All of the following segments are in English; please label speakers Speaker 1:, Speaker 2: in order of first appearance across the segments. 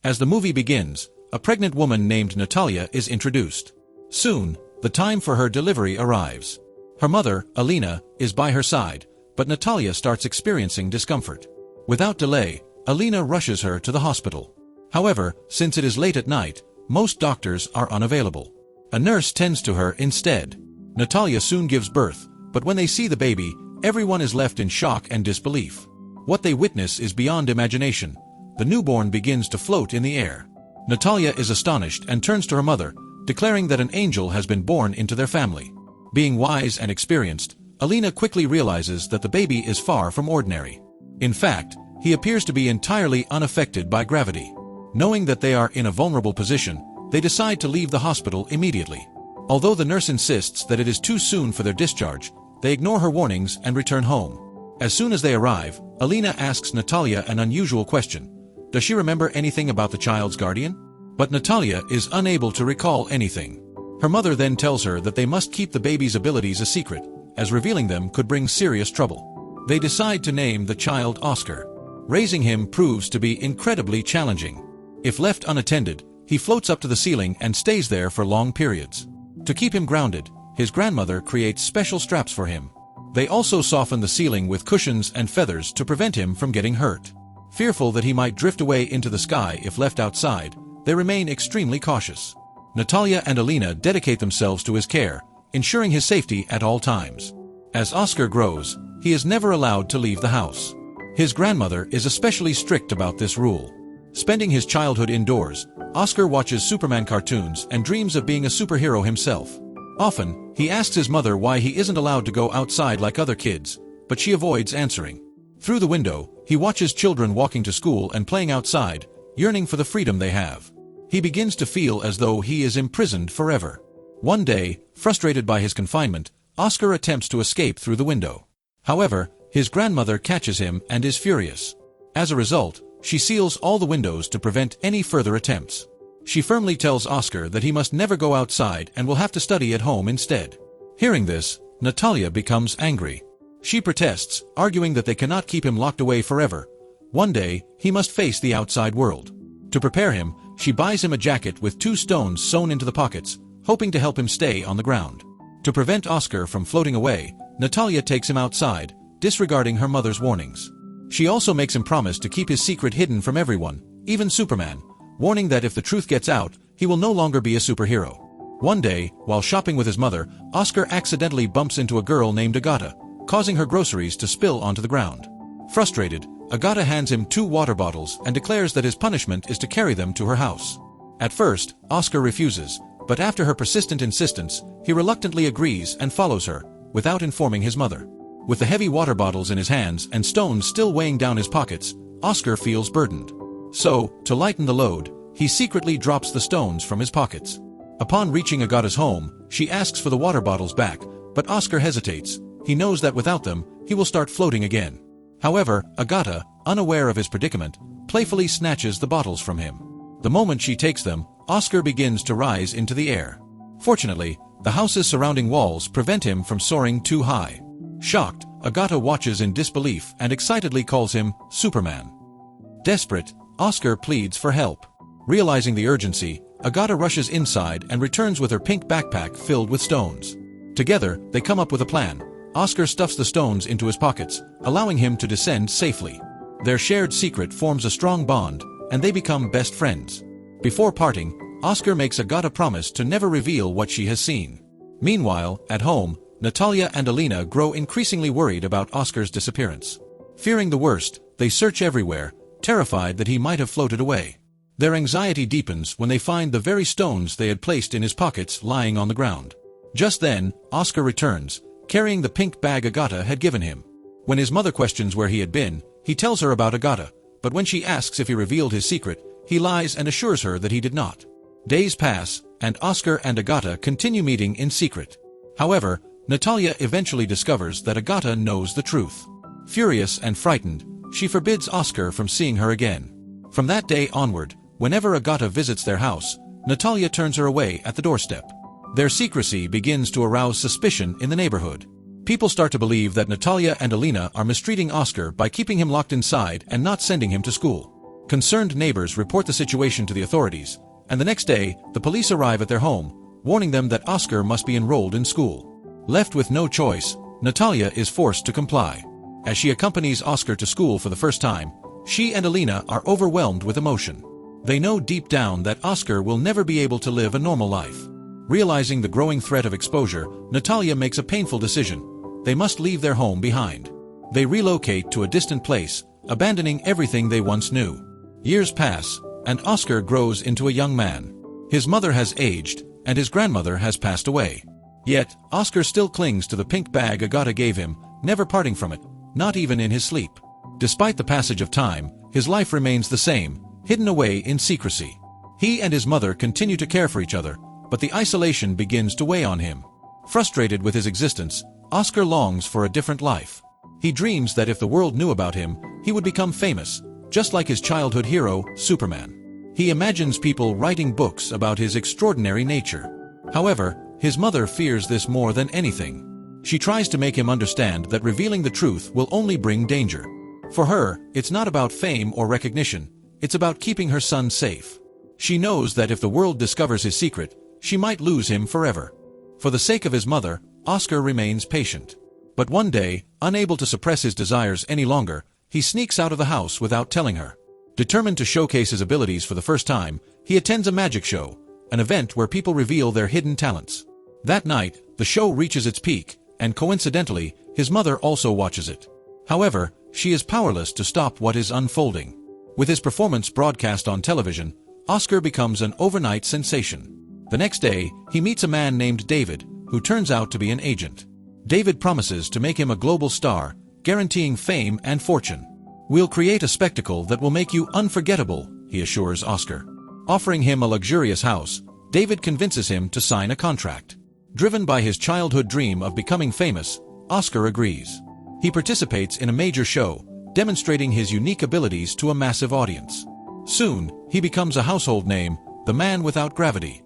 Speaker 1: As the movie begins, a pregnant woman named Natalia is introduced. Soon, the time for her delivery arrives. Her mother, Alina, is by her side, but Natalia starts experiencing discomfort. Without delay, Alina rushes her to the hospital. However, since it is late at night, most doctors are unavailable. A nurse tends to her instead. Natalia soon gives birth, but when they see the baby, everyone is left in shock and disbelief. What they witness is beyond imagination. The newborn begins to float in the air. Natalia is astonished and turns to her mother, declaring that an angel has been born into their family. Being wise and experienced, Alina quickly realizes that the baby is far from ordinary. In fact, he appears to be entirely unaffected by gravity. Knowing that they are in a vulnerable position, they decide to leave the hospital immediately. Although the nurse insists that it is too soon for their discharge, they ignore her warnings and return home. As soon as they arrive, Alina asks Natalia an unusual question. Does she remember anything about the child's guardian? But Natalia is unable to recall anything. Her mother then tells her that they must keep the baby's abilities a secret, as revealing them could bring serious trouble. They decide to name the child Oscar. Raising him proves to be incredibly challenging. If left unattended, he floats up to the ceiling and stays there for long periods. To keep him grounded, his grandmother creates special straps for him. They also soften the ceiling with cushions and feathers to prevent him from getting hurt. Fearful that he might drift away into the sky if left outside, they remain extremely cautious. Natalia and Alina dedicate themselves to his care, ensuring his safety at all times. As Oscar grows, he is never allowed to leave the house. His grandmother is especially strict about this rule. Spending his childhood indoors, Oscar watches Superman cartoons and dreams of being a superhero himself. Often, he asks his mother why he isn't allowed to go outside like other kids, but she avoids answering. Through the window, he watches children walking to school and playing outside, yearning for the freedom they have. He begins to feel as though he is imprisoned forever. One day, frustrated by his confinement, Oscar attempts to escape through the window. However, his grandmother catches him and is furious. As a result, she seals all the windows to prevent any further attempts. She firmly tells Oscar that he must never go outside and will have to study at home instead. Hearing this, Natalia becomes angry. She protests, arguing that they cannot keep him locked away forever. One day, he must face the outside world. To prepare him, she buys him a jacket with 2 stones sewn into the pockets, hoping to help him stay on the ground. To prevent Oscar from floating away, Natalia takes him outside, disregarding her mother's warnings. She also makes him promise to keep his secret hidden from everyone, even Superman, warning that if the truth gets out, he will no longer be a superhero. One day, while shopping with his mother, Oscar accidentally bumps into a girl named Agata, causing her groceries to spill onto the ground. Frustrated, Agata hands him 2 water bottles and declares that his punishment is to carry them to her house. At first, Oscar refuses, but after her persistent insistence, he reluctantly agrees and follows her, without informing his mother. With the heavy water bottles in his hands and stones still weighing down his pockets, Oscar feels burdened. So, to lighten the load, he secretly drops the stones from his pockets. Upon reaching Agata's home, she asks for the water bottles back, but Oscar hesitates. He knows that without them, he will start floating again. However, Agata, unaware of his predicament, playfully snatches the bottles from him. The moment she takes them, Oscar begins to rise into the air. Fortunately, the house's surrounding walls prevent him from soaring too high. Shocked, Agata watches in disbelief and excitedly calls him Superman. Desperate, Oscar pleads for help. Realizing the urgency, Agata rushes inside and returns with her pink backpack filled with stones. Together, they come up with a plan. Oscar stuffs the stones into his pockets, allowing him to descend safely. Their shared secret forms a strong bond, and they become best friends. Before parting, Oscar makes Agata promise to never reveal what she has seen. Meanwhile, at home, Natalia and Alina grow increasingly worried about Oscar's disappearance. Fearing the worst, they search everywhere, terrified that he might have floated away. Their anxiety deepens when they find the very stones they had placed in his pockets lying on the ground. Just then, Oscar returns, carrying the pink bag Agata had given him. When his mother questions where he had been, he tells her about Agata, but when she asks if he revealed his secret, he lies and assures her that he did not. Days pass, and Oscar and Agata continue meeting in secret. However, Natalia eventually discovers that Agata knows the truth. Furious and frightened, she forbids Oscar from seeing her again. From that day onward, whenever Agata visits their house, Natalia turns her away at the doorstep. Their secrecy begins to arouse suspicion in the neighborhood. People start to believe that Natalia and Alina are mistreating Oscar by keeping him locked inside and not sending him to school. Concerned neighbors report the situation to the authorities, and the next day, the police arrive at their home, warning them that Oscar must be enrolled in school. Left with no choice, Natalia is forced to comply. As she accompanies Oscar to school for the first time, she and Alina are overwhelmed with emotion. They know deep down that Oscar will never be able to live a normal life. Realizing the growing threat of exposure, Natalia makes a painful decision. They must leave their home behind. They relocate to a distant place, abandoning everything they once knew. Years pass, and Oscar grows into a young man. His mother has aged, and his grandmother has passed away. Yet, Oscar still clings to the pink bag Agata gave him, never parting from it, not even in his sleep. Despite the passage of time, his life remains the same, hidden away in secrecy. He and his mother continue to care for each other, but the isolation begins to weigh on him. Frustrated with his existence, Oscar longs for a different life. He dreams that if the world knew about him, he would become famous, just like his childhood hero, Superman. He imagines people writing books about his extraordinary nature. However, his mother fears this more than anything. She tries to make him understand that revealing the truth will only bring danger. For her, it's not about fame or recognition, it's about keeping her son safe. She knows that if the world discovers his secret, she might lose him forever. For the sake of his mother, Oscar remains patient. But one day, unable to suppress his desires any longer, he sneaks out of the house without telling her. Determined to showcase his abilities for the first time, he attends a magic show, an event where people reveal their hidden talents. That night, the show reaches its peak, and coincidentally, his mother also watches it. However, she is powerless to stop what is unfolding. With his performance broadcast on television, Oscar becomes an overnight sensation. The next day, he meets a man named David, who turns out to be an agent. David promises to make him a global star, guaranteeing fame and fortune. "We'll create a spectacle that will make you unforgettable," he assures Oscar. Offering him a luxurious house, David convinces him to sign a contract. Driven by his childhood dream of becoming famous, Oscar agrees. He participates in a major show, demonstrating his unique abilities to a massive audience. Soon, he becomes a household name, the man without gravity.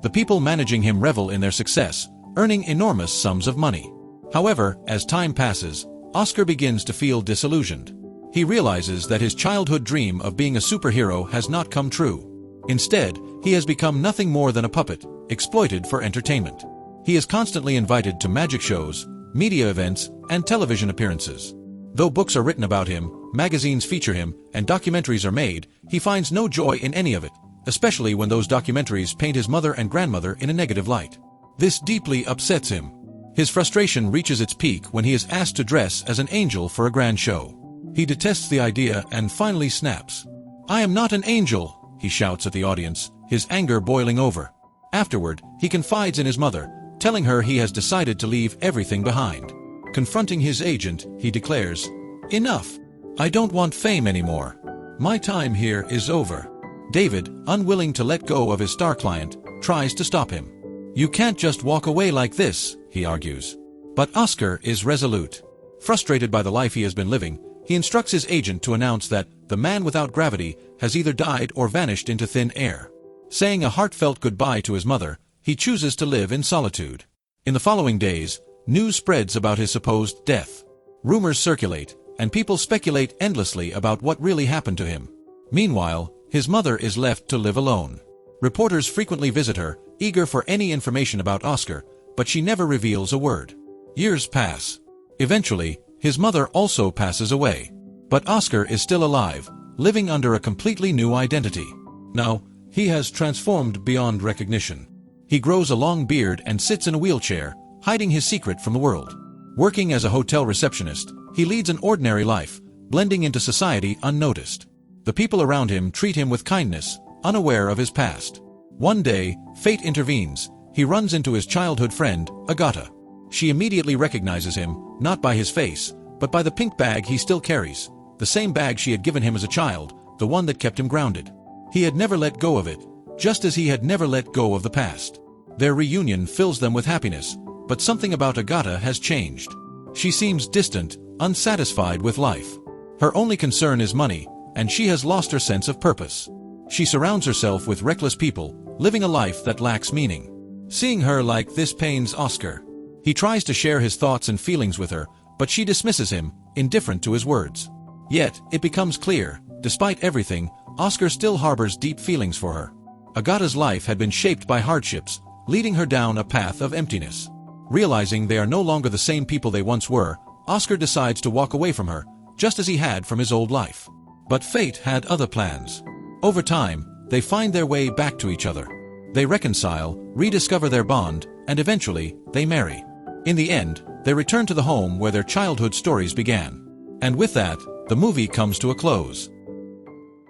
Speaker 1: The people managing him revel in their success, earning enormous sums of money. However, as time passes, Oscar begins to feel disillusioned. He realizes that his childhood dream of being a superhero has not come true. Instead, he has become nothing more than a puppet, exploited for entertainment. He is constantly invited to magic shows, media events, and television appearances. Though books are written about him, magazines feature him, and documentaries are made, he finds no joy in any of it, especially when those documentaries paint his mother and grandmother in a negative light. This deeply upsets him. His frustration reaches its peak when he is asked to dress as an angel for a grand show. He detests the idea and finally snaps. "I am not an angel," he shouts at the audience, his anger boiling over. Afterward, he confides in his mother, telling her he has decided to leave everything behind. Confronting his agent, he declares, "Enough. I don't want fame anymore. My time here is over." David, unwilling to let go of his star client, tries to stop him. "You can't just walk away like this," he argues. But Oscar is resolute. Frustrated by the life he has been living, he instructs his agent to announce that the man without gravity has either died or vanished into thin air. Saying a heartfelt goodbye to his mother, he chooses to live in solitude. In the following days, news spreads about his supposed death. Rumors circulate, and people speculate endlessly about what really happened to him. Meanwhile, his mother is left to live alone. Reporters frequently visit her, eager for any information about Oscar, but she never reveals a word. Years pass. Eventually, his mother also passes away. But Oscar is still alive, living under a completely new identity. Now, he has transformed beyond recognition. He grows a long beard and sits in a wheelchair, hiding his secret from the world. Working as a hotel receptionist, he leads an ordinary life, blending into society unnoticed. The people around him treat him with kindness, unaware of his past. One day, fate intervenes. He runs into his childhood friend, Agata. She immediately recognizes him, not by his face, but by the pink bag he still carries, the same bag she had given him as a child, the one that kept him grounded. He had never let go of it, just as he had never let go of the past. Their reunion fills them with happiness, but something about Agata has changed. She seems distant, unsatisfied with life. Her only concern is money, and she has lost her sense of purpose. She surrounds herself with reckless people, living a life that lacks meaning. Seeing her like this pains Oscar. He tries to share his thoughts and feelings with her, but she dismisses him, indifferent to his words. Yet, it becomes clear, Despite everything, Oscar still harbors deep feelings for her. Agata's life had been shaped by hardships, leading her down a path of emptiness. Realizing they are no longer the same people they once were, Oscar decides to walk away from her, just as he had from his old life. But fate had other plans. Over time, they find their way back to each other. They reconcile, rediscover their bond, and eventually, they marry. In the end, they return to the home where their childhood stories began. And with that, the movie comes to a close.